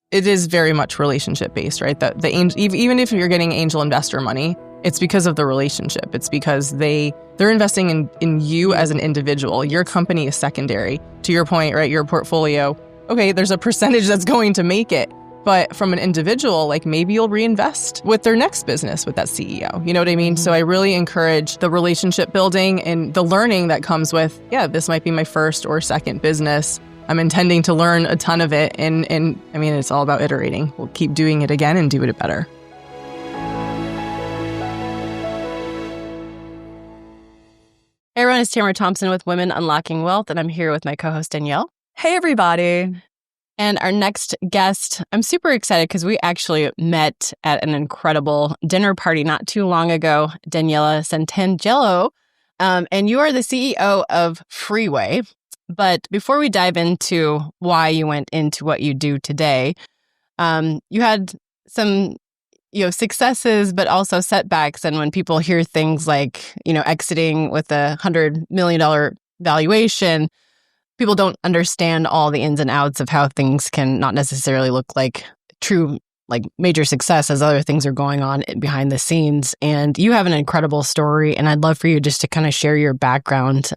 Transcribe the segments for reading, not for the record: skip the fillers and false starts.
it is very much relationship based, right? The angel, even if you're getting angel investor money, it's because of the relationship. It's because they're investing in you as an individual. Your company is secondary. To your point, right? Your portfolio, okay, there's a percentage that's going to make it. But from an individual, like maybe you'll reinvest with their next business with that CEO. You know what I mean? Mm-hmm. So I really encourage the relationship building and the learning that comes with, this might be my first or second business. I'm intending to learn a ton of it. And I mean, it's all about iterating. We'll keep doing it again and do it better. Hey everyone, it's Tamara Thompson with Women Unlocking Wealth, and I'm here with my co-host Danielle. Hey everybody. And our next guest, I'm super excited because we actually met at an incredible dinner party not too long ago, Daniela Santangelo, and you are the CEO of Freeway. But before we dive into why you went into what you do today, you had some successes, but also setbacks. And when people hear things like, exiting with $100 million valuation, people don't understand all the ins and outs of how things can not necessarily look like true, like major success as other things are going on behind the scenes. And you have an incredible story. And I'd love for you just to kind of share your background.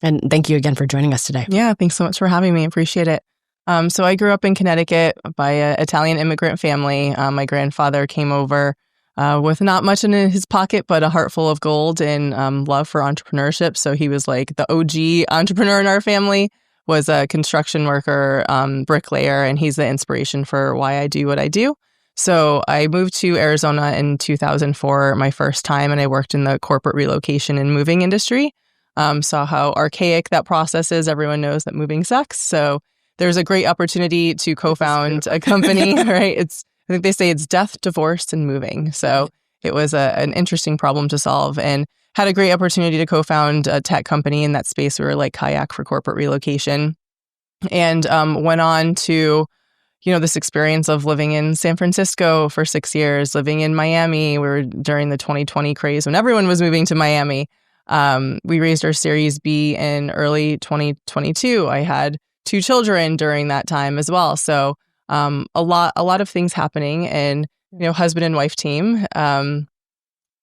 And thank you again for joining us today. Yeah, thanks so much for having me. Appreciate it. So I grew up in Connecticut by an Italian immigrant family. My grandfather came over with not much in his pocket, but a heart full of gold and love for entrepreneurship. So he was like the OG entrepreneur in our family, was a construction worker, bricklayer, and he's the inspiration for why I do what I do. So I moved to Arizona in 2004, my first time, and I worked in the corporate relocation and moving industry. Saw how archaic that process is. Everyone knows that moving sucks. So there's a great opportunity to co-found a company, right? I think they say it's death, divorce, and moving. So it was an interesting problem to solve and had a great opportunity to co-found a tech company in that space. We were like Kayak for corporate relocation and went on to, this experience of living in San Francisco for 6 years, living in Miami. We were during the 2020 craze when everyone was moving to Miami. We raised our Series B in early 2022. I had 2 children during that time as well. So a lot of things happening and, husband and wife team.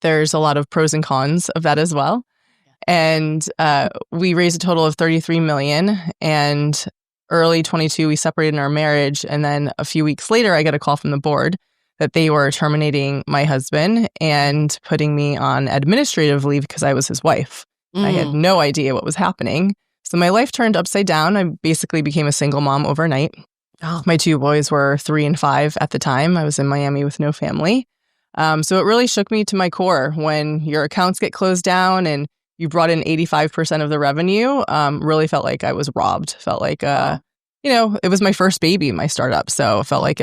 There's a lot of pros and cons of that as well. And we raised a total of $33 million. And early 22, we separated in our marriage. And then a few weeks later, I got a call from the board that they were terminating my husband and putting me on administrative leave because I was his wife. I had no idea what was happening. So my life turned upside down. I basically became a single mom overnight. Oh. My 2 boys were 3 and 5 at the time. I was in Miami with no family. So it really shook me to my core when your accounts get closed down and you brought in 85% of the revenue. Really felt like I was robbed. Felt like, it was my first baby, my startup. So it felt like,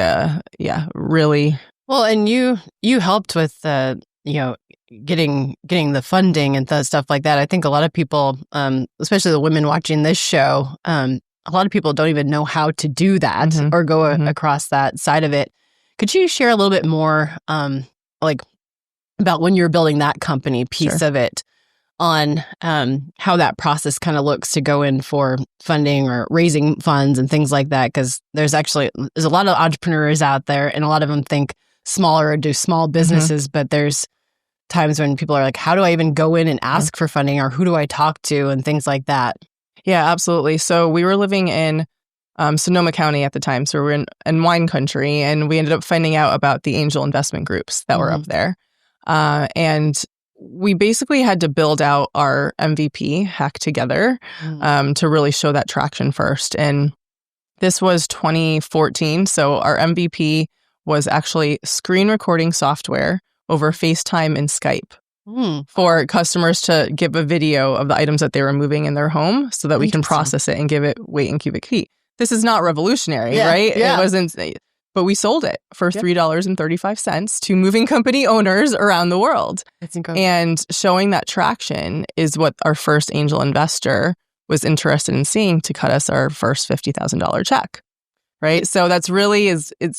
really. Well, and you helped with, getting the funding and stuff like that. I think a lot of people, especially the women watching this show, a lot of people don't even know how to do that or go across that side of it. Could you share a little bit more, about when you're building that company piece of it on how that process kind of looks to go in for funding or raising funds and things like that? Because there's a lot of entrepreneurs out there and a lot of them think smaller or do small businesses, but there's times when people are like, how do I even go in and ask for funding or who do I talk to and things like that? Yeah, absolutely. So we were living in Sonoma County at the time. So we were in wine country and we ended up finding out about the angel investment groups that were up there. And we basically had to build out our MVP, Hack Together, to really show that traction first. And this was 2014. So our MVP was actually screen recording software over FaceTime and Skype for customers to give a video of the items that they were moving in their home so that we can process it and give it weight and cubic feet. This is not revolutionary, right? Yeah. It wasn't, but we sold it for $3.35 to moving company owners around the world. That's incredible. And showing that traction is what our first angel investor was interested in seeing to cut us our first $50,000 check, right? So that's really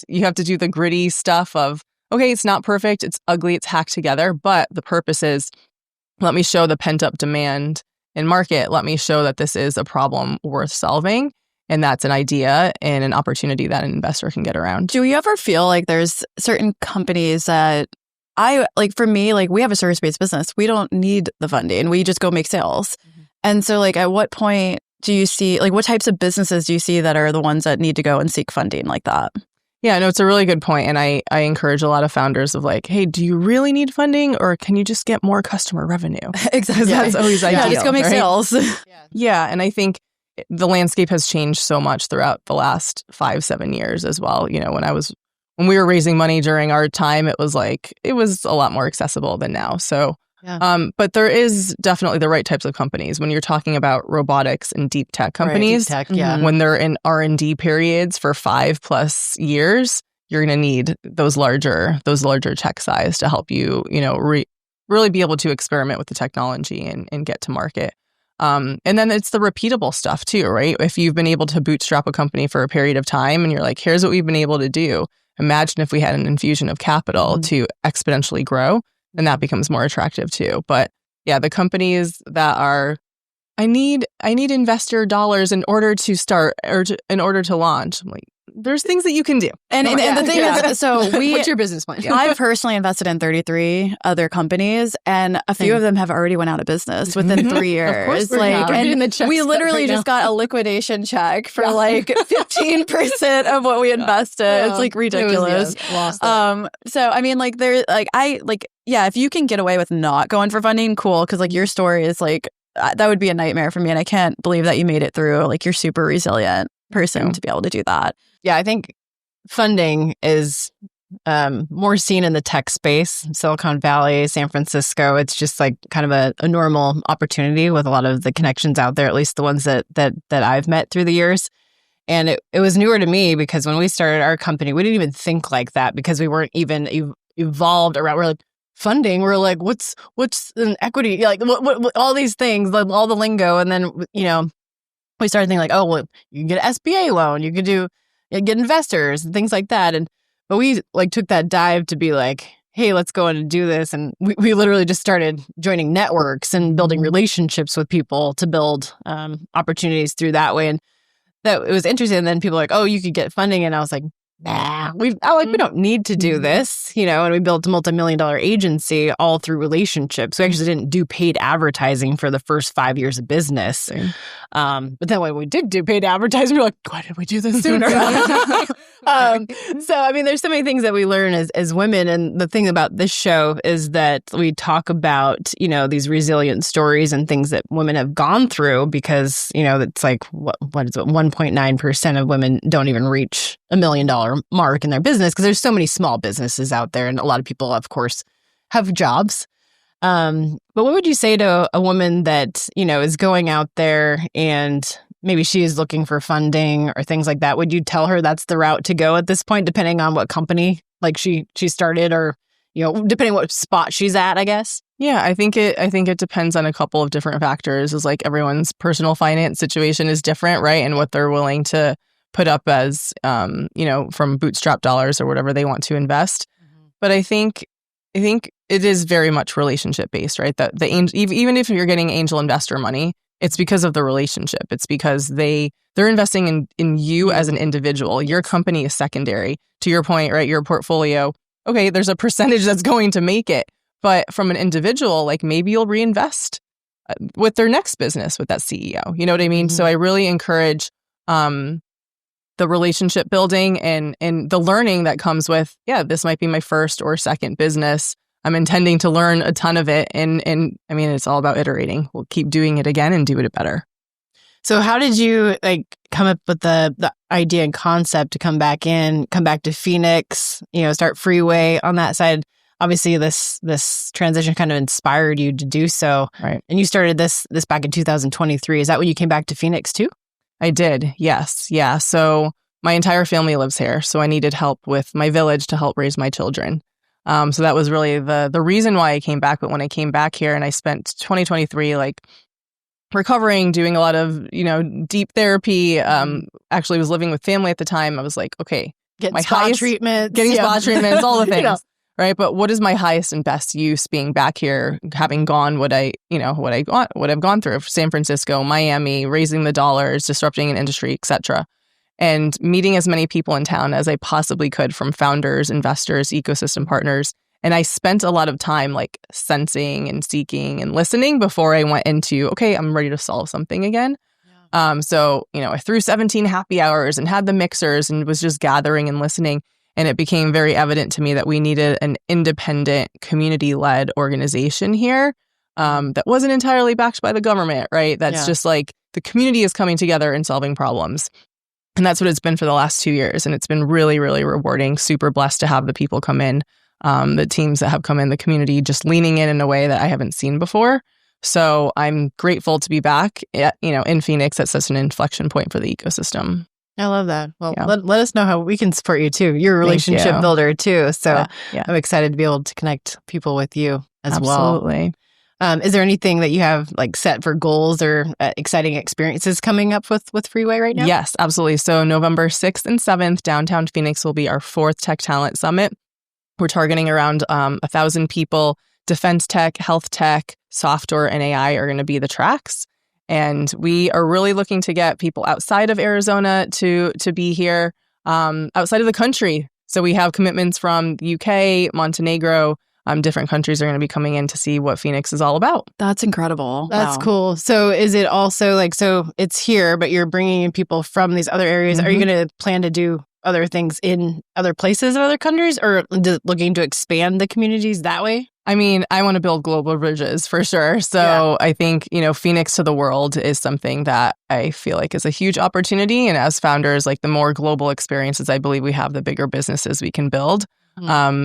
you have to do the gritty stuff of, okay, it's not perfect, it's ugly, it's hacked together, but the purpose is, let me show the pent up demand in market. Let me show that this is a problem worth solving. And that's an idea and an opportunity that an investor can get around. Do you ever feel like there's certain companies that for me, like we have a service-based business. We don't need the funding. We just go make sales. And so like at what point do you see, like what types of businesses do you see that are the ones that need to go and seek funding like that? Yeah, no, it's a really good point. And I encourage a lot of founders of like, hey, do you really need funding or can you just get more customer revenue? Exactly. That's always ideal. Yeah, just go make sales. Yeah. And I think the landscape has changed so much throughout the last 5-7 years as well. You know, when we were raising money during our time, it was a lot more accessible than now. So, but there is definitely the right types of companies. When you're talking about robotics and deep tech companies, when they're in R&D periods for 5+ years, you're going to need those larger check size to help you, really be able to experiment with the technology and get to market. And then it's the repeatable stuff too, right? If you've been able to bootstrap a company for a period of time and you're like, here's what we've been able to do. Imagine if we had an infusion of capital to exponentially grow, then that becomes more attractive too. But yeah, the companies that are, I need investor dollars in order to start or in order to launch. I'm like, there's things that you can do. And the thing is, so what's your business plan? I've personally invested in 33 other companies, and a few of them have already went out of business within 3 years. We literally just got a liquidation check for 15% of what we invested. It's like ridiculous. Lost it. So I mean, if you can get away with not going for funding, cool. Because like your story is like that would be a nightmare for me, and I can't believe that you made it through. Like you're super resilient person to be able to do that. Yeah, I think funding is more seen in the tech space, Silicon Valley, San Francisco. It's just like kind of a normal opportunity with a lot of the connections out there, at least the ones that I've met through the years. And it was newer to me because when we started our company, we didn't even think like that because we weren't even evolved around. We're like, funding, we're like, what's an equity? Like what all these things, like all the lingo. And then, we started thinking like, oh, well, you can get an SBA loan, you could get investors and things like that. But we like took that dive to be like, hey, let's go in and do this. And we literally just started joining networks and building relationships with people to build opportunities through that way. And that it was interesting. And then people were like, oh, you could get funding. And I was like, nah, we don't need to do this, and we built a multi-million-dollar agency all through relationships. We actually didn't do paid advertising for the first 5 years of business. But then when we did do paid advertising, we were like, why did we do this sooner? So, I mean, there's so many things that we learn as women. And the thing about this show is that we talk about, these resilient stories and things that women have gone through because, it's like, what is it? 1.9% of women don't even reach $1 million mark in their business because there's so many small businesses out there. And a lot of people, of course, have jobs. But what would you say to a woman that, is going out there and maybe she is looking for funding or things like that? Would you tell her that's the route to go at this point, depending on what company like she started or, depending what spot she's at, I guess? Yeah, I think it depends on a couple of different factors. Is like everyone's personal finance situation is different, right? And what they're willing to put up as, from bootstrap dollars or whatever they want to invest. But I think it is very much relationship based, right? That even if you're getting angel investor money, it's because of the relationship. It's because they're investing in you as an individual. Your company is secondary. To your point, right? Your portfolio. Okay, there's a percentage that's going to make it, but from an individual, like maybe you'll reinvest with their next business with that CEO. You know what I mean? So I really encourage the relationship building and the learning that comes with, this might be my first or second business. I'm intending to learn a ton of it. And I mean, it's all about iterating. We'll keep doing it again and do it better. So how did you come up with the idea and concept to come back to Phoenix, start Freeway on that side? Obviously, this transition kind of inspired you to do so. Right. And you started this back in 2023. Is that when you came back to Phoenix too? I did. Yes. Yeah. So my entire family lives here. So I needed help with my village to help raise my children. So that was really the reason why I came back. But when I came back here and I spent 2023 recovering, doing a lot of, deep therapy, actually was living with family at the time. I was like, okay, getting spa treatments, all the things. right? But what is my highest and best use being back here, having gone what I've gone through, San Francisco, Miami, raising the dollars, disrupting an industry, etc., and meeting as many people in town as I possibly could, from founders, investors, ecosystem partners. And I spent a lot of time like sensing and seeking and listening before I went into, okay, I'm ready to solve something again. So, I threw 17 happy hours and had the mixers and was just gathering and listening. And it became very evident to me that we needed an independent, community-led organization here that wasn't entirely backed by the government, right? That's just like the community is coming together and solving problems. And that's what it's been for the last 2 years. And it's been really, really rewarding. Super blessed to have the people come in, the teams that have come in, the community just leaning in a way that I haven't seen before. So I'm grateful to be back in Phoenix at such an inflection point for the ecosystem. I love that. Well, let us know how we can support you too. You're a relationship builder too. So I'm excited to be able to connect people with you as well. Absolutely. Is there anything that you have like set for goals or exciting experiences coming up with Freeway right now? Yes, absolutely. So November 6th and 7th, downtown Phoenix will be our 4th Tech Talent Summit. We're targeting around 1,000 people. Defense tech, health tech, software, and AI are going to be the tracks. And we are really looking to get people outside of Arizona to be here, outside of the country. So we have commitments from the UK, Montenegro. Different countries are going to be coming in to see what Phoenix is all about. That's incredible. That's cool. So is it also like, so it's here, but you're bringing in people from these other areas. Are you going to plan to do other things in other places of other countries, or looking to expand the communities that way? I mean, I want to build global bridges for sure. So I think, Phoenix to the world is something that I feel like is a huge opportunity. And as founders, like the more global experiences I believe we have, the bigger businesses we can build.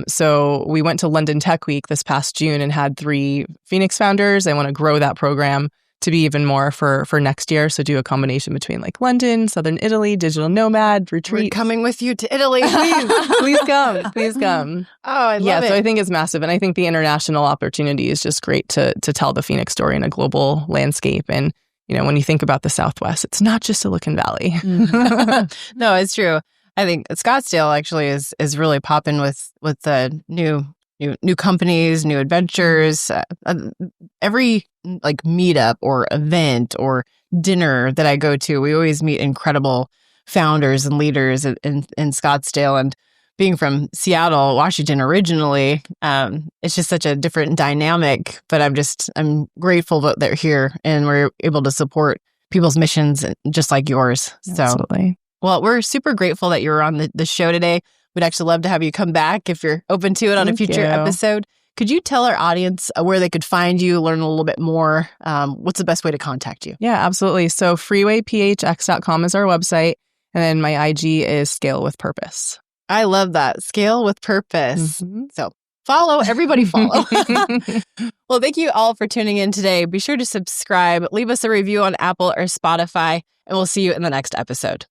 So we went to London Tech Week this past June and had 3 Phoenix founders. I want to grow that program to be even more for next year. So do a combination between like London, Southern Italy, digital nomad, retreat. We're coming with you to Italy. Please come. Please come. Oh, I love it. So I think it's massive. And I think the international opportunity is just great to tell the Phoenix story in a global landscape. And, when you think about the Southwest, it's not just Silicon Valley. No, it's true. I think Scottsdale actually is really popping with the new companies, new adventures. Every like meetup or event or dinner that I go to, we always meet incredible founders and leaders in Scottsdale. And being from Seattle, Washington originally, it's just such a different dynamic. But I'm grateful that they're here and we're able to support people's missions just like yours. Absolutely. Well, we're super grateful that you were on the show today. We'd actually love to have you come back if you're open to it on a future episode. Could you tell our audience where they could find you, learn a little bit more? What's the best way to contact you? Yeah, absolutely. So freewayphx.com is our website. And then my IG is Scale with Purpose. I love that. Scale with Purpose. So everybody follow. Well, thank you all for tuning in today. Be sure to subscribe, leave us a review on Apple or Spotify, and we'll see you in the next episode.